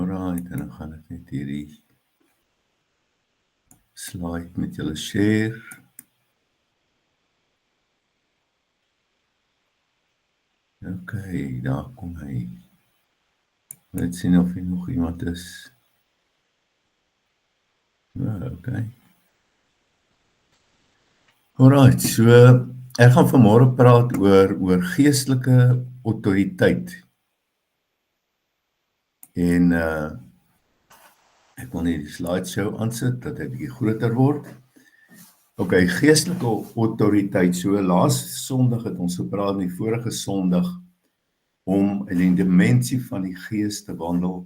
Alright, en dan gaan ek net hierdie slide met julle share. Ok, daar kom hy. Net sien of hier nog iemand is. Ok. Alright, so ek gaan vanmôre praat oor geestelike autoriteit. En ek wil net die slideshow aansit dat hy bietjie groter word. Ok, geestelike autoriteit. So laas Sondag het ons gepraat in die vorige Sondag om in die dimensie van die gees te wandel.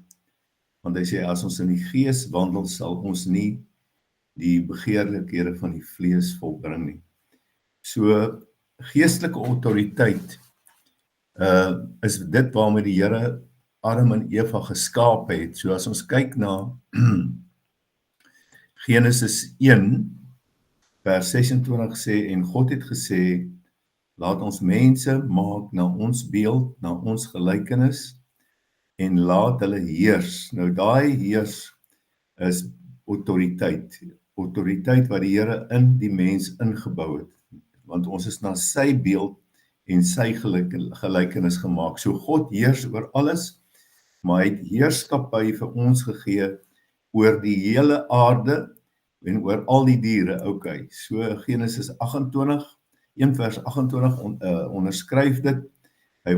Want hy sê as ons in die gees wandel, sal ons nie die begeerlikhede van die vlees volbring nie. So geestelike autoriteit is dit waarmee die Here Adam en Eva geskaap het. So as ons kyk na Genesis 1 vers 26 sê, en God het gesê, laat ons mense maak na ons beeld, na ons gelykenis, en laat hulle heers. Nou daai heers is autoriteit. Autoriteit wat die Here in die mens ingebou het. Want ons is na sy beeld en sy gelykenis gemaak. So God heers oor alles, maar hy het heerskappy vir ons gegee oor die hele aarde en oor al die diere. Ok, so Genesis 28, 1 vers 28 onderskryf dit,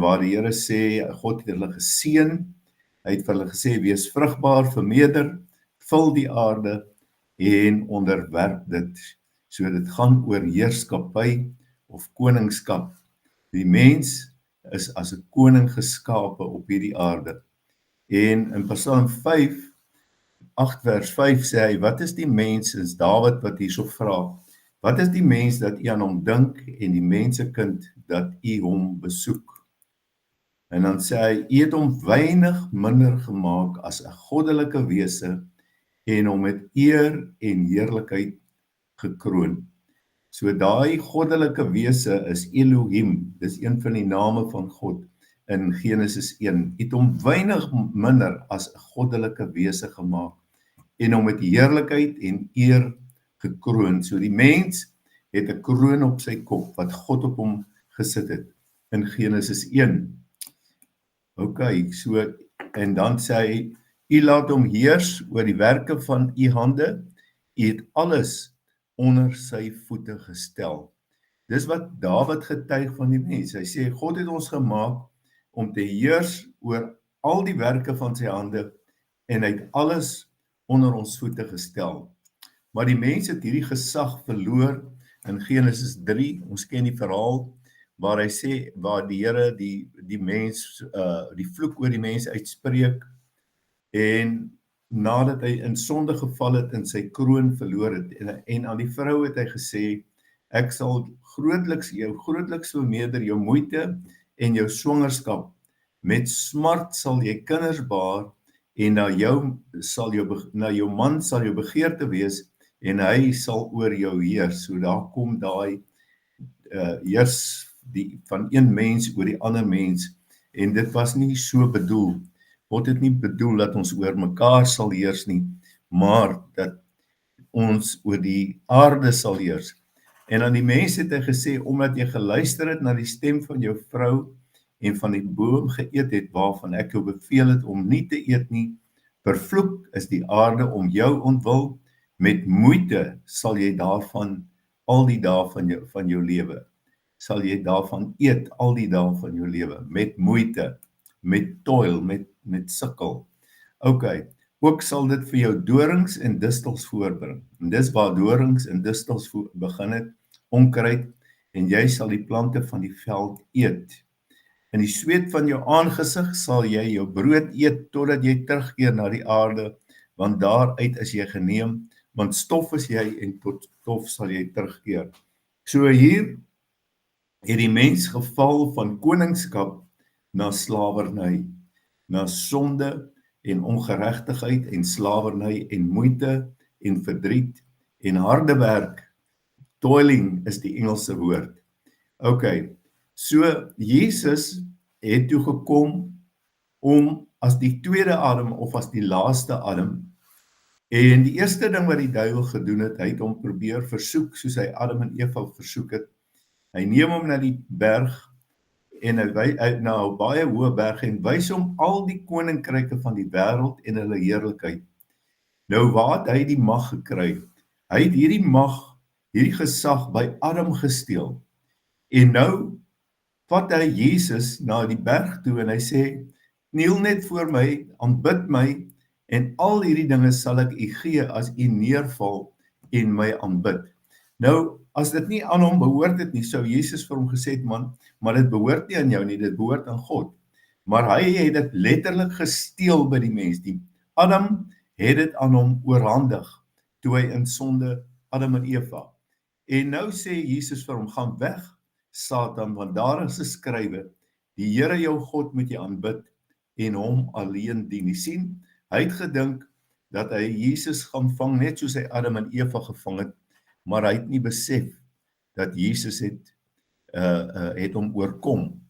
waar die Here sê, God het hulle geseën, hy het vir hulle gesê, wees vrugbaar, vermeerder, vul die aarde en onderwerp dit. So dit gaan oor heerskappy of koningskap. Die mens is as 'n koning geskape op hierdie aarde. En in Psalm 5, 8 vers 5 sê hy, wat is die mens, is Dawid wat hierso vra, wat is die mens dat u aan hom dink en die mensekind dat u hom besoek? En dan sê hy, u het hom weinig minder gemaak as 'n goddelike wese en hom met eer en heerlikheid gekroon. So daai goddelike wese is Elohim, dis een van die name van God in Genesis 1. Het hom weinig minder as 'n goddelike wese gemaak en hom met heerlikheid en eer gekroon. So die mens het 'n kroon op sy kop wat God op hom gesit het in Genesis 1. Ok, so en dan sê hy, u laat hom heers oor die werke van u hande, u het alles onder sy voete gestel. Dis wat Dawid getuig van die mens. Hy sê, God het ons gemaak om te heers oor al die werke van sy hande en hy het alles onder ons voete gestel. Maar die mens het hierdie gesag verloor in Genesis 3, ons ken die verhaal, waar hy sê, waar die Here die mens, die vloek oor die mens uitspreek, en nadat hy in sonde geval het en sy kroon verloor het, en aan die vrou het hy gesê, ek sal grootliks vermeerder jou moeite en jou swangerskap, met smart sal jy kinders baar, en na jou man sal jou begeerte wees, en hy sal oor jou heers. So daar kom daai heers van een mens oor die ander mens, en dit was nie so bedoel. God het nie bedoel dat ons oor mekaar sal heers nie, maar dat ons oor die aarde sal heers. En aan die mens het hy gesê, omdat jy geluister het na die stem van jou vrou, en van die boom geëet het, waarvan ek jou beveel het om nie te eet nie, vervloek is die aarde om jou ontwil, met moeite sal jy daarvan al die dae van jou lewe, sal jy daarvan eet al die dae van jou lewe, met moeite, met toil, met sukkel. Ok, ook sal dit vir jou dorings en distels voorbring, en dis waar dorings en distels begin het, onkruid, en jy sal die plante van die veld eet. In die sweet van jou aangesig sal jy jou brood eet, totdat jy terugkeer na die aarde, want daaruit is jy geneem, want stof is jy, en tot stof sal jy terugkeer. So hier het die mens geval van koningskap na slawerny, na sonde en ongeregtigheid en slawerny en moeite en verdriet en harde werk. Toiling is die Engelse woord. Ok, so Jesus het toe gekom om as die tweede Adam of as die laaste Adam. En die eerste ding wat die duiwel gedoen het, hy het hom probeer versoek, soos hy Adam en Eva versoek het. Hy neem hom na die berg, en hy na 'n baie hoë berg, en wys hom al die koninkryke van die wêreld en hulle heerlikheid. Nou waar het hy die mag gekry? Hy het hierdie mag, hierdie gesag by Adam gesteel. En nou vat hy Jesus na die berg toe en hy sê, kniel net voor my, aanbid my, en al hierdie dinge sal ek u gee as u neerval en my aanbid. Nou, as dit nie aan hom behoort het nie, sou Jesus vir hom gesê het, man, maar dit behoort nie aan jou nie, dit behoort aan God. Maar hy het dit letterlik gesteel by die mens. Die Adam het dit aan hom oorhandig, toe hy in sonde, Adam en Eva. En nou sê Jesus vir hom, gaan weg, Satan, want daar is geskrywe, die Here jou God moet jy aanbid, en hom alleen dien. Jy sien, hy het gedink, dat hy Jesus gaan vang, net soos hy Adam en Eva gevang het, maar hy het nie besef, dat Jesus het hom oorkom.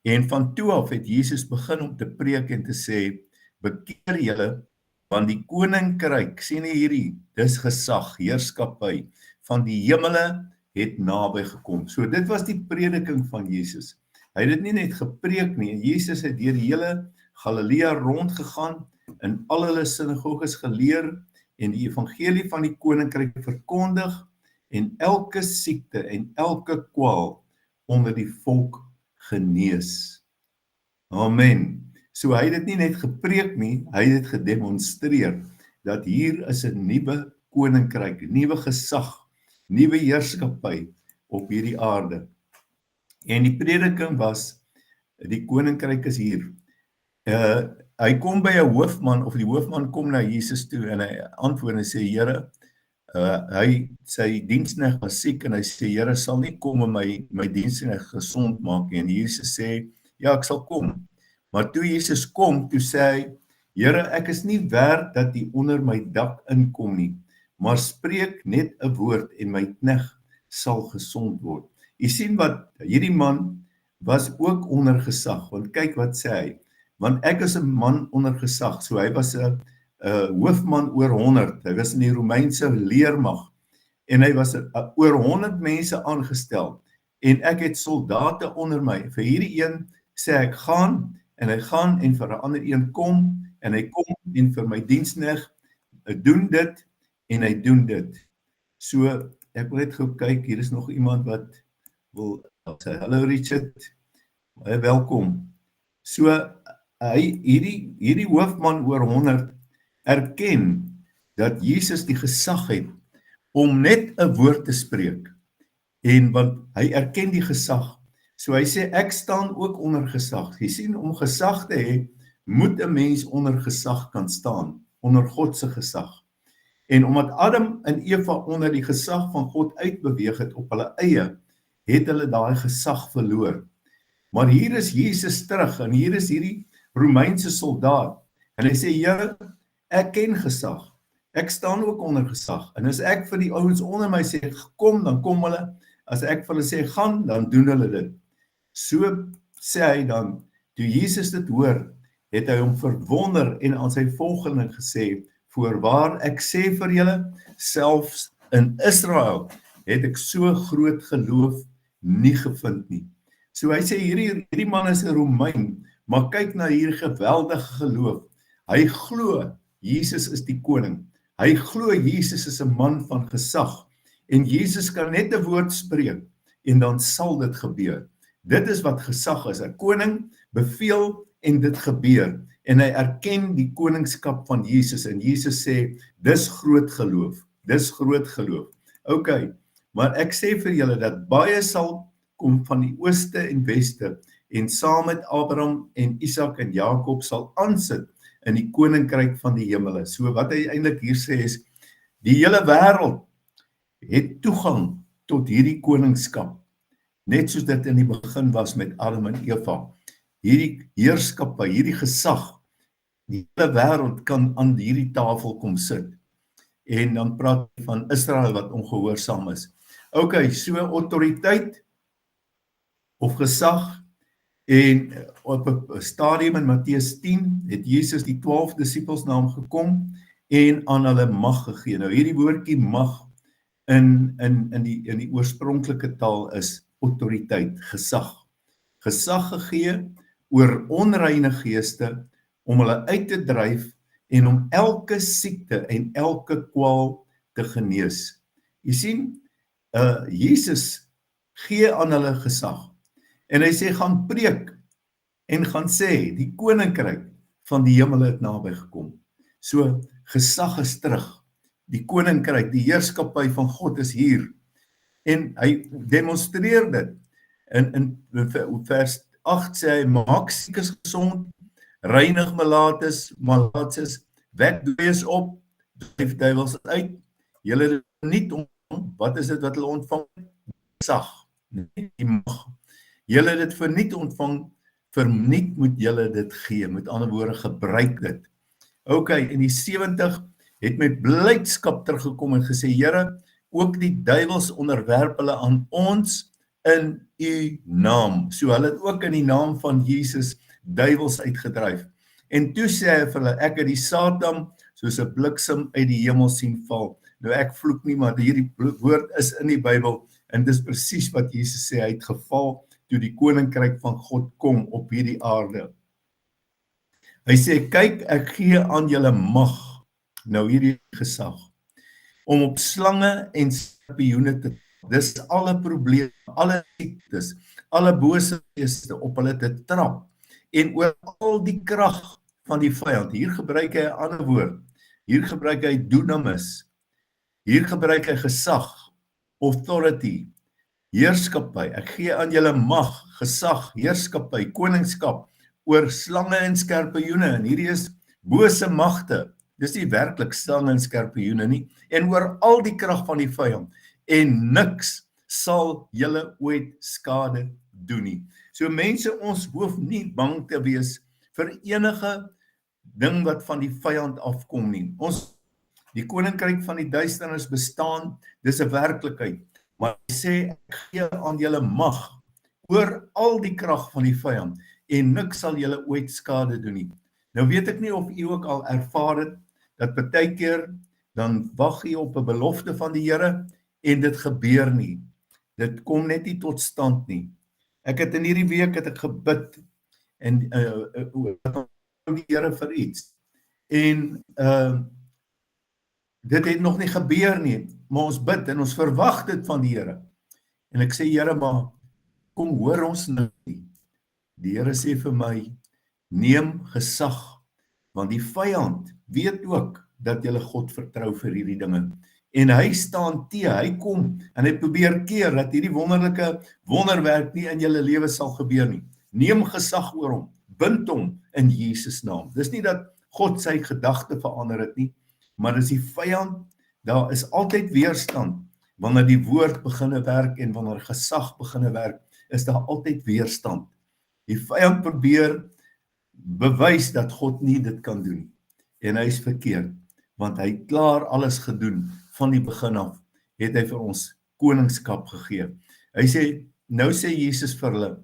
En van toe af het Jesus begin om te preek en te sê, bekeer julle, want die koninkryk, sien jy hierdie, dis gesag, heerskappy, van die hemele het naby gekom. So dit was die prediking van Jesus. Hy het dit nie net gepreek nie, en Jesus het deur die hele Galilea rondgegaan, in al hulle sinagoges geleer, en die evangelie van die koninkryk verkondig, en elke siekte en elke kwaal onder die volk genees. Amen. So hy het dit nie net gepreek nie, hy het dit gedemonstreer, dat hier is 'n nuwe koninkryk, 'n nuwe gesag, nuwe heerskappy op hierdie aarde. En die prediking was, die koninkryk is hier. Hy kom by 'n hoofman, of die hoofman kom na Jesus toe, en hy antwoord en sê, Here, sy diensknegt was siek, en hy sê, Here, sal nie kom en my diensknegt gesond maak nie. En Jesus sê, ja, ek sal kom. Maar toe Jesus kom, toe sê hy, Here, ek is nie werd dat u onder my dak inkom nie, maar spreek net 'n woord en my knegt sal gesond word. U sien wat, hierdie man was ook onder gesag, want kyk wat sê hy, want ek is 'n man onder gesag, so hy was 'n hoofman oor 100, hy was in die Romeinse leermag, en hy was oor 100 mense aangestel, en ek het soldate onder my, vir hierdie een sê ek gaan, en hy gaan, en vir 'n ander een kom, en hy kom, en vir my diensknegt doen dit, en hy doen dit. So, ek wil net gou kyk, hier is nog iemand wat wil sê, hallo Richard, baie welkom. So, hierdie hoofman oor 100 erken dat Jesus die gesag het om net 'n woord te spreek, en want hy erken die gesag, so hy sê ek staan ook onder gesag. Jy sien, om gesag te hê, moet 'n mens onder gesag kan staan, onder God se gesag. En omdat Adam en Eva onder die gesag van God uitbeweeg het op hulle eie, het hulle daai gesag verloor. Maar hier is Jesus terug, en hier is hierdie Romeinse soldaat, en hy sê, Here, ek ken gesag, ek staan ook onder gesag, en as ek vir die ouens onder my sê, kom, dan kom hulle, as ek vir hulle sê, gaan, dan doen hulle dit. So sê hy dan, toe Jesus dit hoor, het hy hom verwonder en aan sy volgelinge gesê, voorwaar ek sê vir julle, selfs in Israel het ek so groot geloof nie gevind nie. So hy sê, hierdie man is 'n Romein, maar kyk na hierdie geweldige geloof. Hy glo Jesus is die koning. Hy glo Jesus is 'n man van gesag. En Jesus kan net 'n woord spreek en dan sal dit gebeur. Dit is wat gesag is. 'n Koning beveel en dit gebeur. En hy erken die koningskap van Jesus. En Jesus sê, dis groot geloof. Dis groot geloof. Ok, maar ek sê vir julle dat baie sal kom van die ooste en weste en saam met Abraham en Isak en Jakob sal aansit in die koninkryk van die hemele. So wat hy eintlik hier sê is, die hele wêreld het toegang tot hierdie koningskap, net soos dit in die begin was met Adam en Eva. Hierdie heerskappy, hierdie gesag, die hele wêreld kan aan hierdie tafel kom sit. En dan praat hy van Israel wat ongehoorsaam is. Ok, so autoriteit of gesag En op 'n stadium in Matteus 10 het Jesus die 12 disippels na hom gekom en aan hulle mag gegee. Nou hierdie woordjie mag in die oorspronklike taal is autoriteit, gesag. Gesag gegee oor onreine geeste om hulle uit te dryf en om elke siekte en elke kwaal te genees. Jy sien, Jesus gee aan hulle gesag. En hy sê, gaan preek en gaan sê, die koninkryk van die hemel het naby gekom. So, gesag is terug. Die koninkryk, die heerskappy van God is hier. En hy demonstreer dit. In vers 8 sê hy, maak siekes gesond, reinig malaatses, wek dooies op, dryf duiwels uit. Julle het nie wat is dit wat hulle ontvang? Gesag, nie die mag. Julle het dit verniet ontvang, verniet moet julle dit gee. Met ander woorde, gebruik dit. OK, en die 70 het met blydskap teruggekom en gesê, Here, ook die duiwels onderwerp hulle aan ons in u naam. So hulle het ook in die naam van Jesus duiwels uitgedryf. En toe sê hy vir hulle, ek het die Satan soos 'n bliksem uit die hemel sien val. Nou ek vloek nie, maar hierdie woord is in die Bybel en dis presies wat Jesus sê, hy het geval toe die koninkryk van God kom op hierdie aarde. Hy sê, kyk, ek gee aan julle mag, nou hierdie gesag, om op slange en skorpioene te, dis alle probleme, alle siektes, alle bose geeste op hulle te trap, en oor al die krag van die vyand, hier gebruik hy 'n ander woord, hier gebruik hy dunamis, hier gebruik hy gesag, authority, heerskappy, ek gee aan julle mag, gesag, heerskappy, koningskap, oor slange en skorpioene, en hierdie is bose magte, dis nie werklik slange en skorpioene nie, en oor al die krag van die vyand, en niks sal julle ooit skade doen nie. So mense, ons hoef nie bang te wees vir enige ding wat van die vyand afkom nie. Die koninkryk van die duisternis bestaan, dis 'n werklikheid. Maar hy sê, ek gee aan julle mag, oor al die krag van die vyand, en niks sal julle ooit skade doen nie. Nou weet ek nie of u ook al ervaar het, dat partykeer, dan wag jy op 'n belofte van die Here, en dit gebeur nie. Dit kom net nie tot stand nie. Ek het in hierdie week het ek gebid, en die Here vir iets, en dit het nog nie gebeur nie, maar ons bid en ons verwag dit van die Here. En ek sê, Here, maar kom hoor ons nou nie. Die Here sê vir my, neem gesag, want die vyand weet ook dat jy God vertrou vir hierdie dinge. En hy staan teë, hy kom en hy probeer keer dat hierdie wonderlike wonderwerk nie in julle lewe sal gebeur nie. Neem gesag oor hom, bind hom in Jesus naam. Dis nie dat God sy gedagte verander het nie, maar dis die vyand, daar is altyd weerstand, wanneer die woord beginne werk en wanneer gesag beginne werk, is daar altyd weerstand. Die vyand probeer bewys dat God nie dit kan doen, en hy is verkeerd, want hy het klaar alles gedoen, van die begin af, het hy vir ons koningskap gegee. Hy sê, nou sê Jesus vir hulle,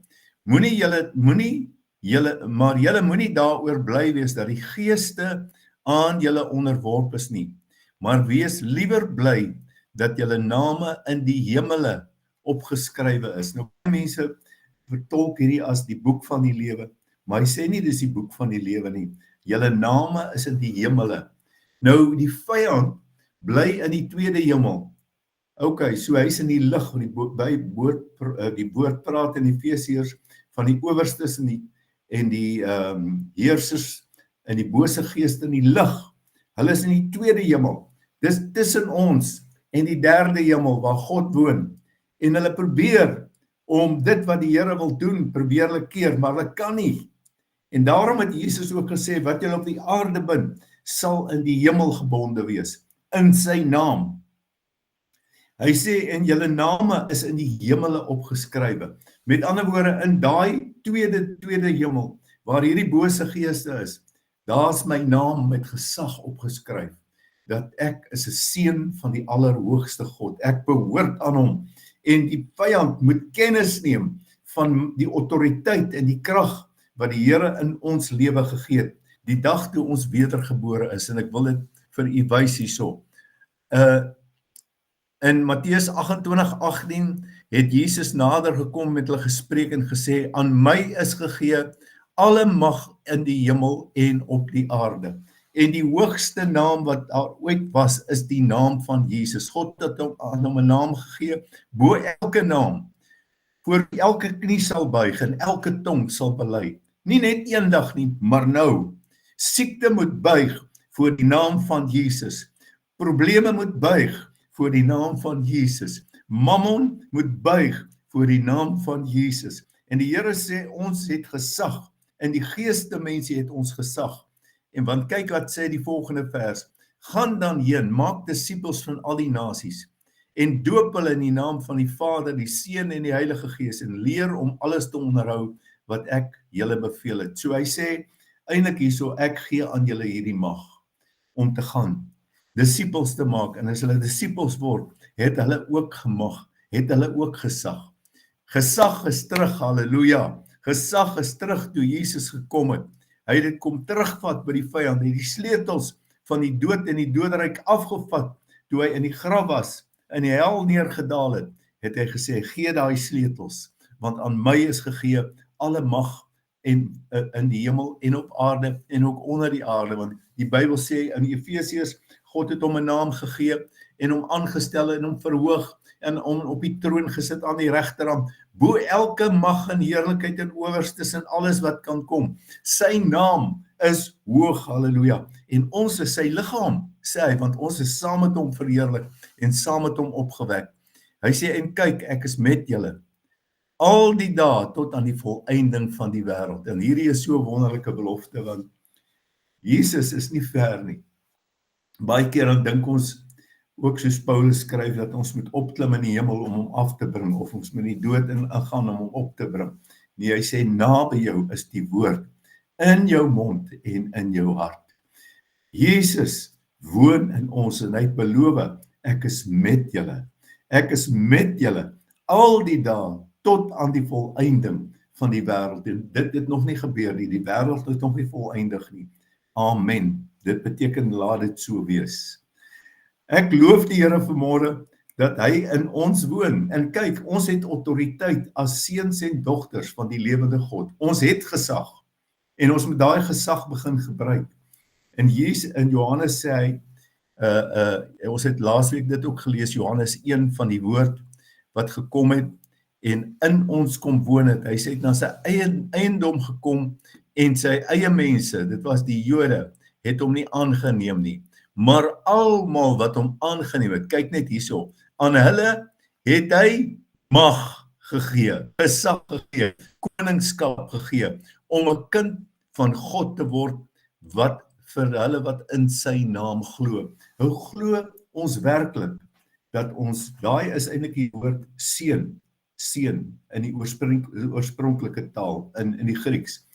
maar julle moenie daaroor bly wees, dat die geeste aan julle onderworp is nie, maar wees liewer bly, dat julle name in die hemele opgeskrywe is. Nou, mense vertolk hierdie as die boek van die lewe, maar hy sê nie dis die boek van die lewe nie, julle name is in die hemele. Nou, die vyand bly in die tweede hemel. OK, so hy is in die lig, die woord praat in Efesiërs van die owerstes en die heersers en die bose geeste in die lig. Hulle is in die tweede hemel. Dis tussen ons en die derde hemel waar God woon. En hulle probeer om dit wat die Here wil doen, probeer hulle keer, maar hulle kan nie. En daarom het Jesus ook gesê, wat julle op die aarde bind, sal in die hemel gebonde wees, in sy naam. Hy sê, en julle name is in die hemele opgeskrywe. Met ander woorde, in daai tweede hemel, waar hierdie bose geeste is, daar is my naam met gesag opgeskryf, dat ek is 'n seun van die Allerhoogste God, ek behoort aan hom, en die vyand moet kennis neem van die autoriteit en die krag wat die Here in ons lewe gegee het, die dag toe ons wedergebore is, en ek wil dit vir u wys hierso. In Matteus 28:18 het Jesus nader gekom met hulle gespreek en gesê, aan my is gegee alle mag in die hemel en op die aarde. En die hoogste naam wat daar ooit was, is die naam van Jesus. God het hom 'n naam gegee, bo elke naam, voor elke knie sal buig en elke tong sal bely. Nie net eendag nie, maar nou. Siekte moet buig voor die naam van Jesus. Probleme moet buig voor die naam van Jesus. Mammon moet buig voor die naam van Jesus. En die Here sê, ons het gesag. In die geestemensie het ons gesag. En want kyk wat sê die volgende vers. Gaan dan heen, maak disippels van al die nasies. En doop hulle in die naam van die Vader, die Seun en die Heilige Gees. En leer om alles te onderhou wat ek julle beveel het. So hy sê, eintlik hierso, ek gee aan julle hierdie mag om te gaan, disippels te maak, en as hulle disippels word, het hulle ook gemag, het hulle ook gesag. Gesag is terug, halleluja, gesag is terug toe Jesus gekom het. Hy het dit kom terugvat by die vyand, hy het die sleutels van die dood en die doodryk afgevat, toe hy in die graf was, in die hel neergedaal het, het hy gesê, gee daai sleutels, want aan my is gegee alle mag en in die hemel en op aarde en ook onder die aarde, want die Bybel sê in Efesiërs, God het hom 'n naam gegee en hom aangestel en hom verhoog en hom op die troon gesit aan die regterhand, bo elke mag en heerlikheid en owerstes en alles wat kan kom. Sy naam is hoog, halleluja. En ons is sy liggaam, sê hy, want ons is saam met hom verheerlik en saam met hom opgewek. Hy sê, en kyk, ek is met julle al die dae tot aan die volëinding van die wêreld. En hierdie is so 'n wonderlike belofte, want Jesus is nie ver nie. Baie keer dan dink ons, ook soos Paulus skryf, dat ons moet opklim in die hemel om hom af te bring, of ons moet die dood ingaan om hom op te bring. Nee, hy sê, naby jou is die woord, in jou mond en in jou hart. Jesus woon in ons en hy het beloof, ek is met julle. Ek is met julle al die dae tot aan die volëinding van die wêreld. En dit het nog nie gebeur nie, die wêreld het nog nie volëindig nie. Amen. Dit beteken, laat dit so wees. Ek loof die Here vanmôre dat hy in ons woon. En kyk, ons het autoriteit as seuns en dogters van die lewende God. Ons het gesag. En ons moet daai gesag begin gebruik. En Jesus in Johannes sê hy, ons het laasweek dit ook gelees, Johannes 1 van die woord wat gekom het en in ons kom woon het. Hy sê het na sy eie eiendom gekom en sy eie mense, dit was die Jode, het hom nie aangeneem nie. Maar almal wat hom aangeneem het, kyk net hierso, aan hulle het hy mag gegee, gesag gegee, koningskap gegee, om 'n kind van God te word, wat vir hulle wat in sy naam glo. Hoe glo ons werklik dat ons, daai is eintlik die woord seun in die oorspronklike taal, in die Grieks.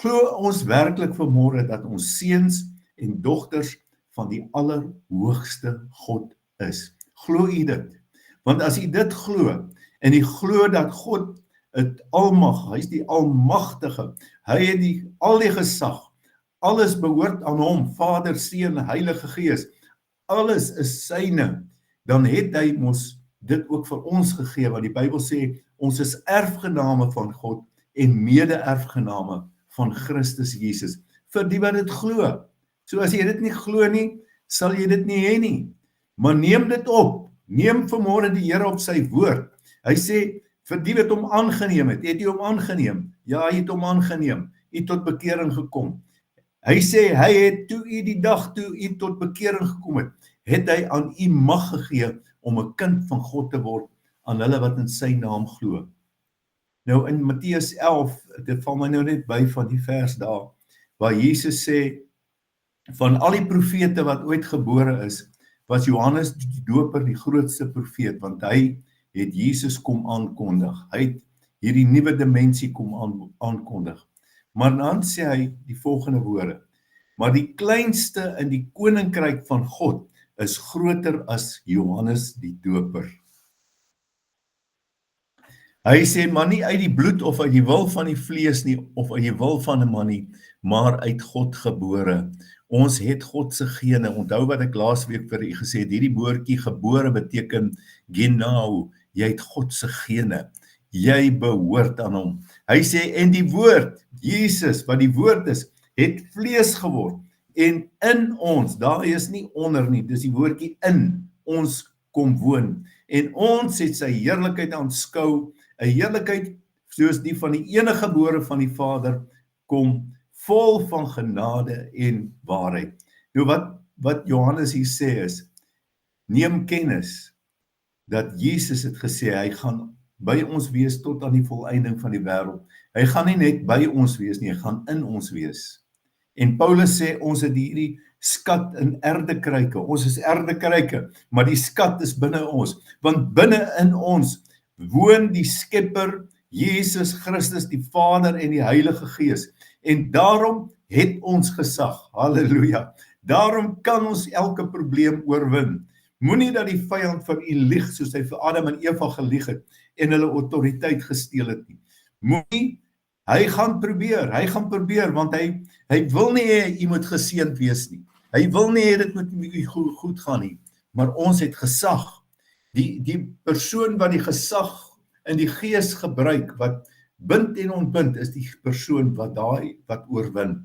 Glo ons werklik vanmôre dat ons seuns en dogters van die allerhoogste God is? Glo u dit? Want as u dit glo, en u glo dat God het almag, hy is die almagtige, hy het al die gesag, alles behoort aan hom, Vader, Seun, Heilige Gees, alles is syne, dan het hy mos dit ook vir ons gegee, want die Bybel sê, ons is erfgename van God en mede-erfgename van Christus Jesus, vir die wat dit glo. So as jy dit nie glo nie, sal jy dit nie hê nie. Maar neem dit op, neem vanmôre die Here op sy woord. Hy sê, vir die wat hom aangeneem het jy hom aangeneem? Ja, jy het hom aangeneem, jy het tot bekering gekom. Hy sê, hy het toe u die dag toe u tot bekering gekom het hy aan u mag gegee om 'n kind van God te word, aan hulle wat in sy naam glo. Nou in Matteus 11, dit val my nou net by van die vers daar, waar Jesus sê, van al die profete wat ooit gebore is, was Johannes die Doper die grootste profeet, want hy het Jesus kom aankondig. Hy het hierdie nuwe dimensie kom aankondig. Maar dan sê hy die volgende woorde, maar die kleinste in die koninkryk van God is groter as Johannes die Doper. Hy sê, maar nie uit die bloed of uit die wil van die vlees nie, of uit die wil van 'n man nie, maar uit God gebore. Ons het God se gene. Onthou wat ek laasweek vir u gesê het, hierdie woordjie gebore beteken genau, jy het God se gene. Jy behoort aan hom. Hy sê, en die woord, Jesus, wat die woord is, het vlees geword. En in ons, daar is nie onder nie, dis die woordjie in ons kom woon. En ons het sy heerlikheid aanskou, 'n heerlikheid soos die van die enige gebore van die Vader kom, vol van genade en waarheid. Nou wat Johannes hier sê is, neem kennis dat Jesus het gesê, hy gaan by ons wees tot aan die volëinding van die wêreld. Hy gaan nie net by ons wees nie, hy gaan in ons wees. En Paulus sê, ons het hierdie skat in erdekruike, ons is erdekruike, maar die skat is binne ons, want binne in ons woon die Skepper, Jesus Christus, die Vader en die Heilige Gees. En daarom het ons gesag, halleluja, daarom kan ons elke probleem oorwin. Moenie dat die vyand vir u lieg, soos hy vir Adam en Eva gelieg het, en hulle autoriteit gesteel het nie. Moenie, hy gaan probeer, want hy wil nie hê u moet geseënd wees nie. Hy wil nie hê dit moet met u goed gaan nie, maar ons het gesag. Die persoon wat die gesag in die gees gebruik, wat bind en ontbind, is die persoon wat oorwin.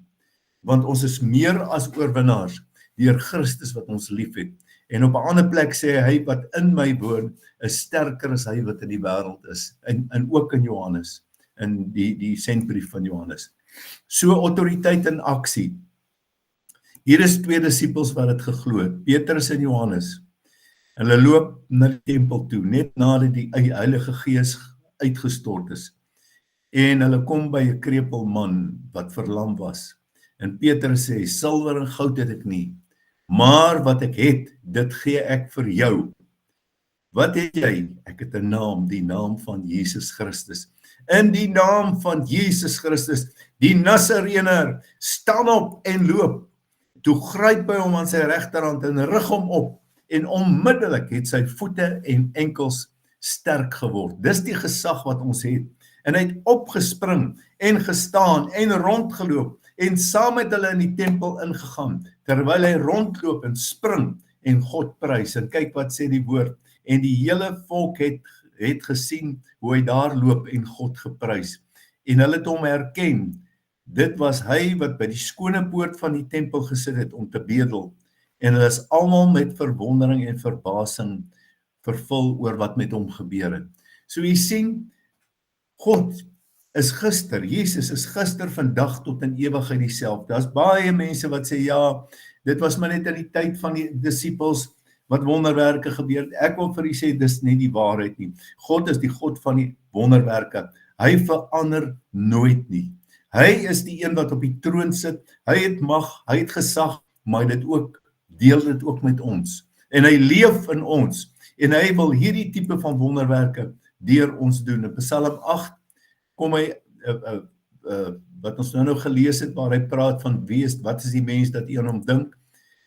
Want ons is meer as oorwinnaars, deur Christus wat ons lief het. En op 'n ander plek sê hy wat in my woon, is sterker as hy wat in die wêreld is. En ook in Johannes, in die sendbrief van Johannes. So autoriteit in aksie. Hier is 2 disippels wat het geglo het, Petrus en Johannes. Hulle loop na die tempel toe, net nadat die Heilige Gees uitgestort is. En hulle kom by 'n krepeel man wat verlam was. En Petrus sê, silwer en goud het ek nie, maar wat ek het, dit gee ek vir jou. Wat het jy? Ek het 'n naam, die naam van Jesus Christus. In die naam van Jesus Christus, die Nasareëner, staan op en loop. Toe gryp hy hom aan sy regterhand en rig hom op, en onmiddellik het sy voete en enkels sterk geword. Dis die gesag wat ons het. En hy het opgespring en gestaan en rondgeloop en saam met hulle in die tempel ingegaan, terwyl hy rondloop en spring en God prys. En kyk wat sê die woord, en die hele volk het gesien hoe hy daar loop en God geprys. En hulle het hom herken. Dit was hy wat by die skone poort van die tempel gesit het om te bedel. En hulle is almal met verwondering en verbasing vervul oor wat met hom gebeur het. So jy sien, God is gister, Jesus is gister, vandag tot in ewigheid dieselfde. Daar's baie mense wat sê, ja, dit was maar net in die tyd van die disippels wat wonderwerke gebeur het. Ek wil vir u sê, dis nie die waarheid nie. God is die God van die wonderwerke. Hy verander nooit nie. Hy is die een wat op die troon sit. Hy het mag, hy het gesag, maar hy deel dit ook met ons. En hy leef in ons. En hy wil hierdie tipe van wonderwerke deur ons doen. In Psalm 8 kom hy, wat ons nou gelees het, waar hy praat van wat is die mens dat u aan hom dink?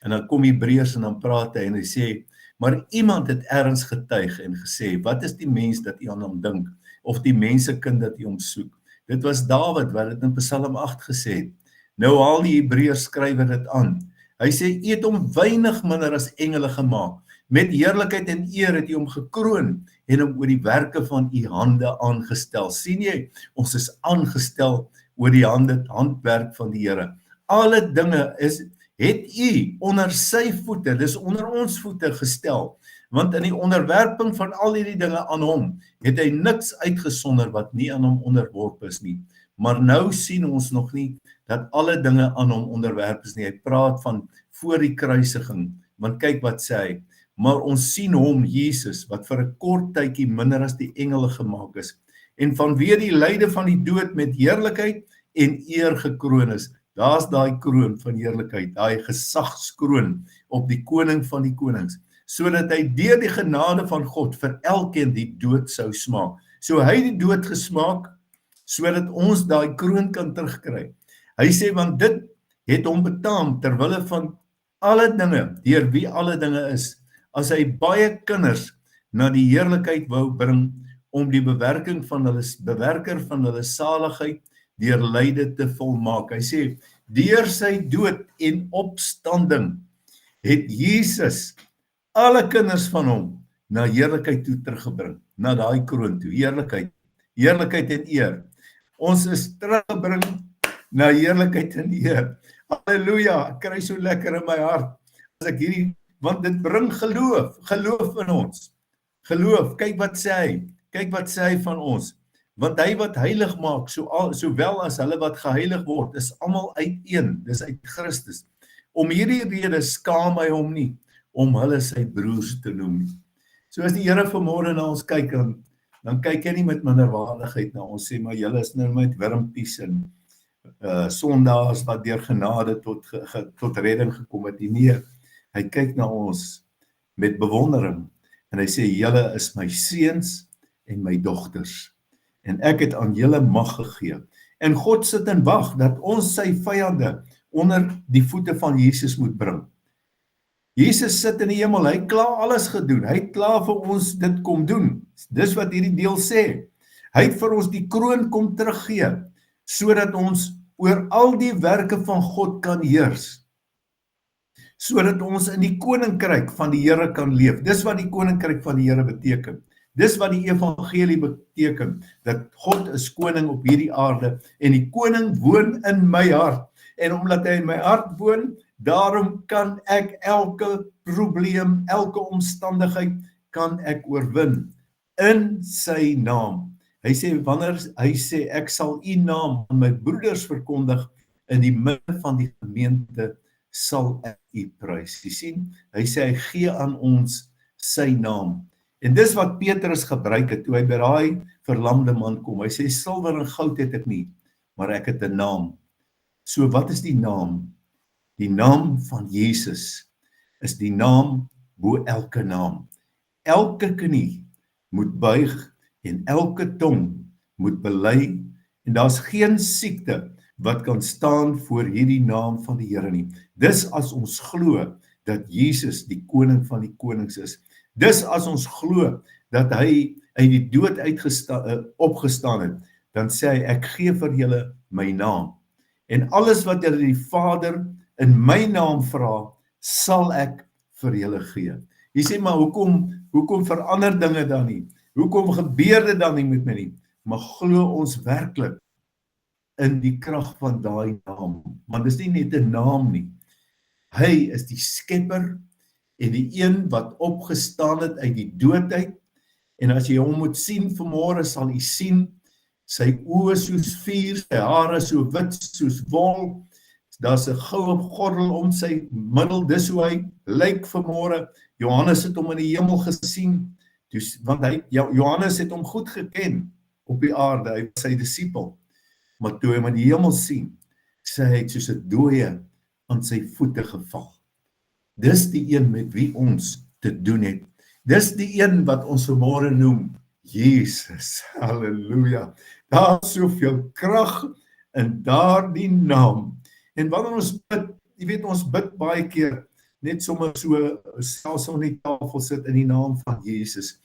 En dan kom Hebreërs en dan praat hy en hy sê, maar iemand het ergens getuig en gesê, wat is die mens dat u aan hom dink? Of die mensekind dat u hom soek? Dit was Dawid wat dit in Psalm 8 gesê het. Nou haal die Hebreërs skrywer dit aan. Hy sê, u het hom weinig minder as engele gemaak. Met heerlikheid en eer het u hom gekroon en hom oor die werke van u hande aangestel. Sien jy, ons is aangestel oor die handwerk van die Here. Alle dinge het u onder sy voete, dis onder ons voete gestel. Want in die onderwerping van al hierdie dinge aan hom, het hy niks uitgesonder wat nie aan hom onderworp is nie. Maar nou sien ons nog nie dat alle dinge aan hom onderwerp is nie. Hy praat van voor die kruisiging, want kyk wat sê hy, maar ons sien hom, Jesus, wat vir 'n kort tydjie minder as die engele gemaak is, en vanweë die lyde van die dood met heerlikheid en eer gekroon is. Daar's daai kroon van heerlikheid, daai gesagskroon op die koning van die konings, sodat hy deur die genade van God vir elkeen die dood sou smaak. So hy die dood gesmaak, sodat ons daai kroon kan terugkry. Hy sê, want dit het hom betaam terwille van alle dinge, deur wie alle dinge is, as hy baie kinders na die heerlikheid wou bring, om die bewerker van hulle saligheid deur lyde te volmaak. Hy sê, deur sy dood en opstanding het Jesus alle kinders van hom na heerlikheid toe teruggebring, na daai kroon toe, heerlikheid en eer. Ons is teruggebring na heerlikheid en eer. Halleluja, ek kry so lekker in my hart, as ek hierdie, want dit bring geloof in ons. Geloof, kyk wat sê hy van ons, want hy wat heilig maak, sowel as hulle wat geheilig word, is almal uit een, dis uit Christus. Om hierdie rede skaam hy hom nie, om hulle sy broers te noem nie. So as die Here vanmôre na ons kyk, dan kyk hy nie met minderwaardigheid na ons, sê maar julle is nou met wurmpies en sondaars wat deur genade tot redding gekom het. Nee, hy kyk na ons met bewondering, en hy sê, julle is my seuns en my dogters, en ek het aan julle mag gegee. En God sit en wag dat ons sy vyande onder die voete van Jesus moet bring. Jesus sit in die hemel, hy het klaar alles gedoen, hy het klaar vir ons dit kom doen. Dis wat hierdie deel sê. Hy het vir ons die kroon kom teruggee, sodat ons oor al die werke van God kan heers, sodat ons in die koninkryk van die Here kan leef. Dis wat die koninkryk van die Here beteken. Dis wat die evangelie beteken, dat God is koning op hierdie aarde, en die koning woon in my hart, en omdat hy in my hart woon, daarom kan ek elke probleem, elke omstandigheid, kan ek oorwin, in sy naam. Hy sê, ek sal u naam aan my broeders verkondig, in die midde van die gemeente sal ek u prys. Jy sien, hy sê, hy gee aan ons sy naam. En dis wat Petrus gebruik het, toe hy by daai verlamde man kom. Hy sê, silwer en goud het ek nie, maar ek het 'n naam. So wat is die naam? Die naam van Jesus is die naam bo elke naam. Elke knie moet buig en elke tong moet bely, en daar's geen siekte wat kan staan voor hierdie naam van die Here nie. Dis as ons glo dat Jesus die koning van die konings is. Dis as ons glo dat hy uit die dood opgestaan het, dan sê hy, ek gee vir julle my naam. En alles wat julle die Vader in my naam vra, sal ek vir julle gee. Jy sê, maar hoekom verander dinge dan nie? Hoekom gebeur dit dan nie met my nie? Maar glo ons werklik in die krag van daai naam? Want dis nie net 'n naam nie. Hy is die skepper en die een wat opgestaan het uit die dood uit. En as jy hom moet sien vanmôre, sal jy sien sy oë soos vuur, sy hare so wit soos wol. Daar's 'n goue gordel om sy middel, dis hoe hy lyk vanmôre. Johannes het hom in die hemel gesien, want Johannes het hom goed geken op die aarde, hy was sy disipel. Maar toe hy hom in die hemel sien, sê hy het soos 'n dooie aan sy voete geval. Dis die een met wie ons te doen het. Dis die een wat ons vanmôre noem Jesus. Halleluja. Daar is soveel krag in daardie naam. En wanneer ons bid, jy weet, ons bid baie keer, net sommer so, selfs op die tafel sit in die naam van Jesus.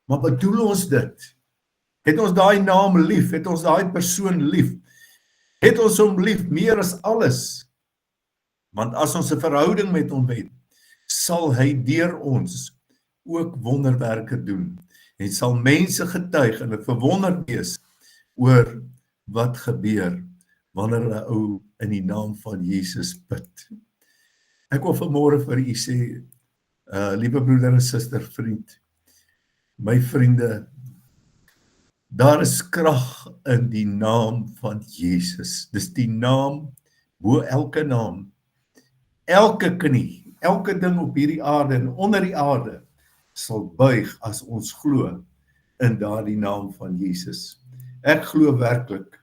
Maar bedoel ons dit? Het ons daai naam lief? Het ons daai persoon lief? Het ons hom lief meer as alles? Want as ons 'n verhouding met hom het, sal hy deur ons ook wonderwerke doen. En sal mense getuig en hulle verwonderd wees oor wat gebeur wanneer 'n ou in die naam van Jesus bid. Ek wil vanmôre vir u sê, liewe broeder en suster, vriend, my vriende, daar is krag in die naam van Jesus. Dis die naam bo elke naam. Elke knie, elke ding op hierdie aarde en onder die aarde sal buig as ons glo in daardie naam van Jesus. Ek glo werklik,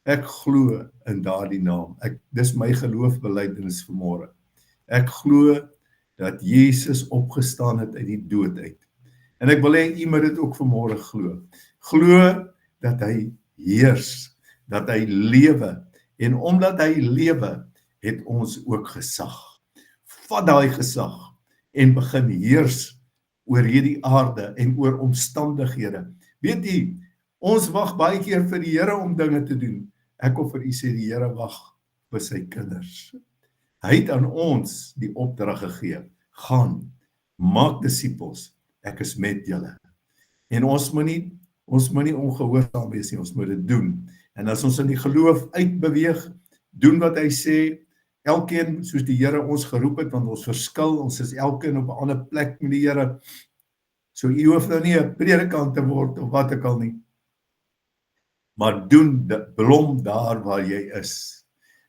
ek glo in daardie naam. Dis my geloofbelydenis vanmôre. Ek glo dat Jesus opgestaan het uit die dood uit. En ek wil hê u moet dit ook vanmôre glo. Glo dat hy heers, dat hy lewe, en omdat hy lewe, het ons ook gesag. Vat daai gesag en begin heers oor hierdie aarde en oor omstandighede Weet jy, ons wag baie keer vir die Here om dinge te doen. Ek wil vir u sê die Here wag vir sy kinders. Hy het aan ons die opdrag gegee. Gaan, maak disippels. Ek is met julle. En ons moet nie ongehoorsaam wees nie, ons moet dit doen. En as ons in die geloof uitbeweeg, doen wat hy sê, elkeen soos die Here ons geroep het, want ons verskil, ons is elkeen op 'n ander plek met die Here. So u hoef nou nie 'n predikant te word of wat ook al nie. Maar doen blom daar waar jy is.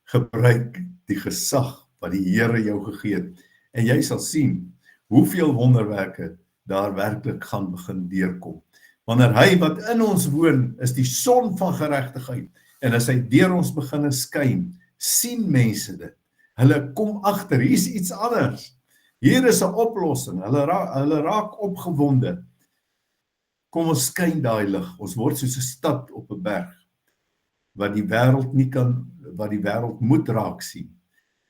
Gebruik die gesag wat die Here jou gegee het. En jy sal sien hoeveel wonderwerke daar werklik gaan begin deurkom. Wanneer hy wat in ons woon, is die son van geregtigheid. En as hy deur ons begin skyn, sien mense dit. Hulle kom agter, hier's iets anders. Hier is 'n oplossing. Hulle raak opgewonde. Kom ons skyn daai lig. Ons word soos 'n stad op 'n berg wat die wêreld nie kan, wat die wêreld moet raak sien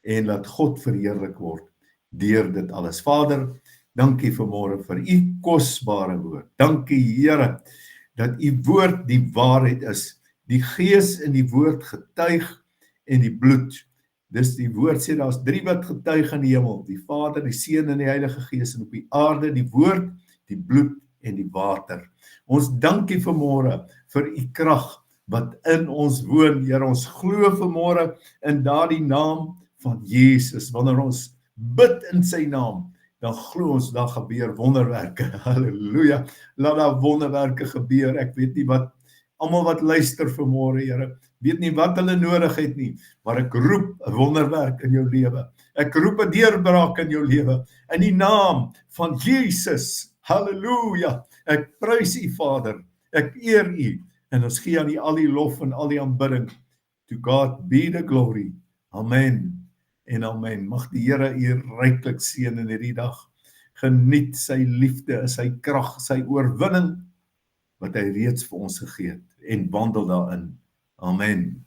en laat God verheerlik word deur dit alles. Vader, dankie vanmôre vir u kosbare woord. Dankie Here dat u woord die waarheid is. Die Gees in die woord getuig en die bloed. Dis die woord sê daar's 3 wat getuig in die hemel, die Vader, die Seun en die Heilige Gees, en op die aarde die woord, die bloed en die water. Ons dankie vanmôre vir u krag wat in ons woon. Here, ons glo vanmôre in daardie naam van Jesus. Wanneer ons bid in sy naam, dan glo ons daar gebeur wonderwerke. Halleluja. Laat daar wonderwerke gebeur. Ek weet nie wat almal wat luister vanmôre, Here, weet nie wat hulle nodig het nie, maar ek roep 'n wonderwerk in jou lewe. Ek roep 'n deurbraak in jou lewe in die naam van Jesus. Halleluja. Ek prys u Vader. Ek eer u en ons gee aan u al die lof en al die aanbidding. To God be the glory. Amen. En amen. Mag die Here u ryklik seën in hierdie dag. Geniet sy liefde, sy krag, sy oorwinning wat hy reeds vir ons gegee het en wandel daarin. Amen.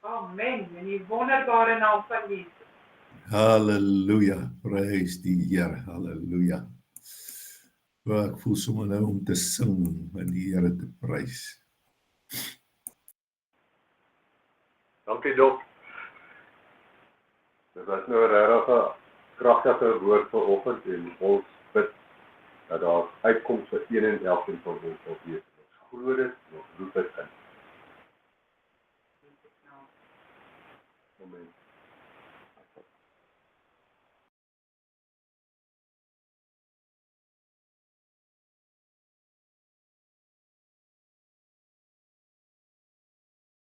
Amen. In die wonderbare naam van Jesus. Halleluja. Prys die Here. Halleluja. Ek voel sommer nou om te sing en die Here te prys. Dankie Dok. Dit was nou 'n regtig kragtige woord vanoggend en ons bid dat daar uitkoms vir een en elkeen van ons sal wees. Ons glo dit, ons roep dit in. Amen.